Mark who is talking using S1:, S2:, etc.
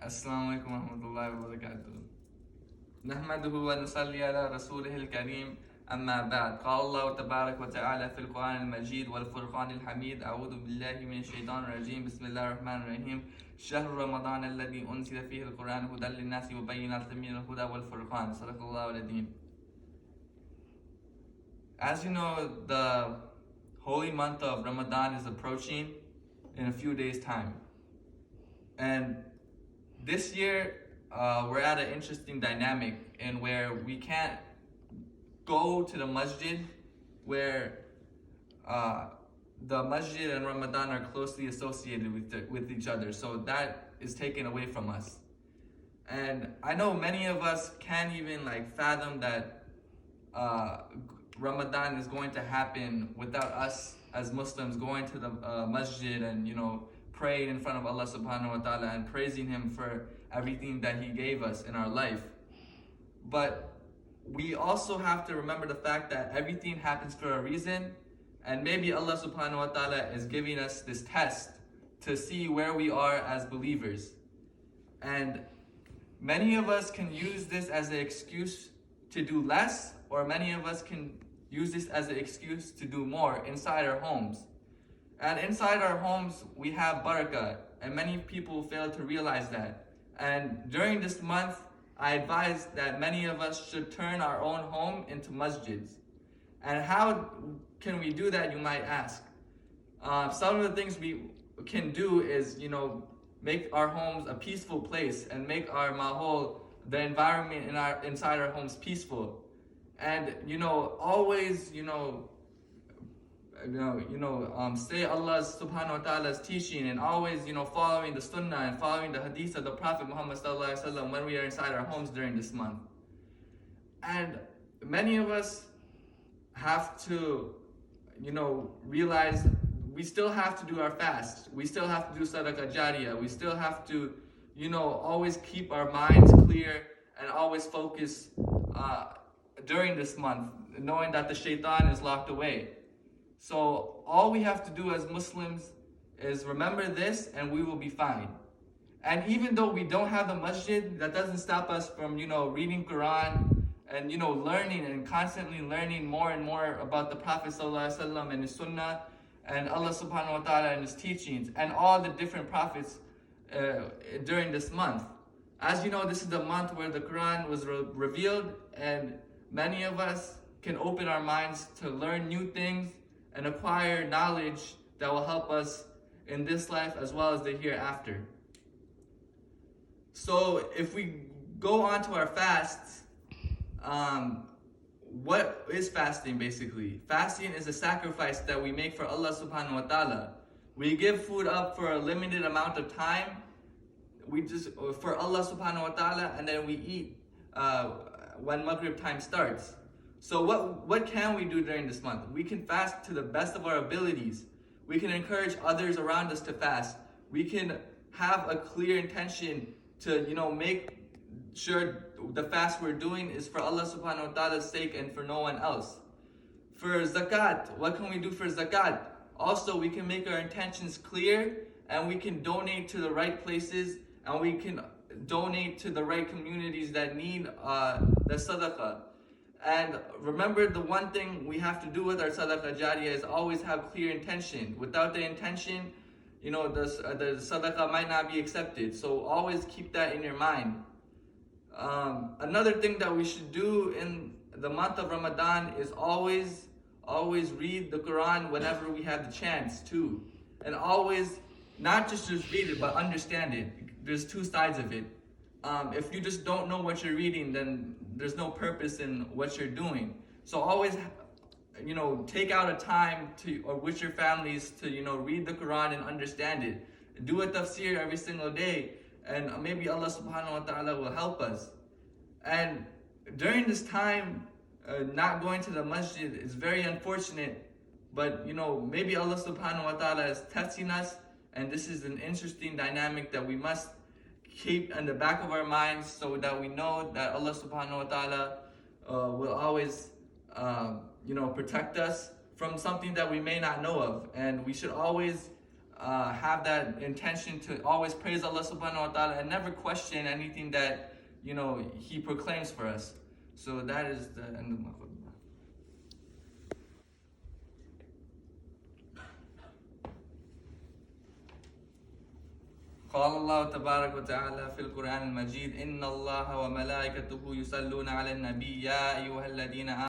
S1: Assalamu alaikum wa rahmatullahi wa barakatuh. نحمده ونصلي على رسوله الكريم أما بعد قال الله تبارك وتعالى في القرآن المجيد والفرقان الحميد أعوذ بالله من الشيطان الرجيم بسم الله الرحمن الرحيم شهر رمضان الذي أنزل فيه القرآن هدى للناس وبينات من الهدى والفرقان صدق الله العظيم. As you know, the holy month of Ramadan is approaching in a few days' time. And this year, we're at an interesting dynamic in where we can't go to the masjid, where the masjid and Ramadan are closely associated with each other. So that is taken away from us. And I know many of us can't even fathom that Ramadan is going to happen without us as Muslims going to the masjid and praying in front of Allah subhanahu wa ta'ala and praising Him for everything that He gave us in our life. But we also have to remember the fact that everything happens for a reason, and maybe Allah subhanahu wa ta'ala is giving us this test to see where we are as believers. And many of us can use this as an excuse to do less, or many of us can use this as an excuse to do more inside our homes. And inside our homes, we have barakah, and many people fail to realize that. And during this month, I advise that many of us should turn our own home into masjids. And how can we do that, you might ask? Some of the things we can do is, make our homes a peaceful place and make our mahol, the environment inside our homes, peaceful. And always say Allah's subhanahu wa ta'ala's teaching, and always following the sunnah and following the hadith of the Prophet Muhammad sallallahu alaihi wasallam when we are inside our homes during this month. And many of us have to realize we still have to do our fast, we still have to do sadaqah jariyah, we still have to always keep our minds clear and always focus during this month, knowing that the shaitan is locked away. So all we have to do as Muslims is remember this, and we will be fine. And even though we don't have the masjid, that doesn't stop us from reading Quran and learning and constantly learning more and more about the Prophet ﷺ and his sunnah and Allah subhanahu wa ta'ala and his teachings and all the different prophets during this month. As you know, this is the month where the Quran was revealed, and many of us can open our minds to learn new things and acquire knowledge that will help us in this life as well as the hereafter. So if we go on to our fasts, what is fasting basically? Fasting is a sacrifice that we make for Allah subhanahu wa ta'ala. We give food up for a limited amount of time, for Allah subhanahu wa ta'ala, and then we eat when Maghrib time starts. So what can we do during this month? We can fast to the best of our abilities. We can encourage others around us to fast. We can have a clear intention to make sure the fast we're doing is for Allah subhanahu wa ta'ala's sake and for no one else. For zakat, what can we do for zakat? Also, we can make our intentions clear, and we can donate to the right places, and we can donate to the right communities that need the sadaqah. And remember, the one thing we have to do with our sadaqah jariyah is always have clear intention. Without the intention, the sadaqah might not be accepted. So always keep that in your mind. Another thing that we should do in the month of Ramadan is always read the Quran whenever we have the chance to. And always, not just read it, but understand it. There's two sides of it. If you just don't know what you're reading, then there's no purpose in what you're doing. So always, take out a time or with your families to, read the Quran and understand it. Do a tafsir every single day, and maybe Allah subhanahu wa ta'ala will help us. And during this time, not going to the masjid is very unfortunate, but maybe Allah subhanahu wa ta'ala is testing us, and this is an interesting dynamic that we must keep in the back of our minds, so that we know that Allah subhanahu wa ta'ala will always protect us from something that we may not know of. And we should always have that intention to always praise Allah subhanahu wa ta'ala and never question anything that, He proclaims for us. So that is the end of my khutbah. قال الله تبارك وتعالى في القرآن المجيد إن الله وملائكته يصلون على النبي يا أيها الذين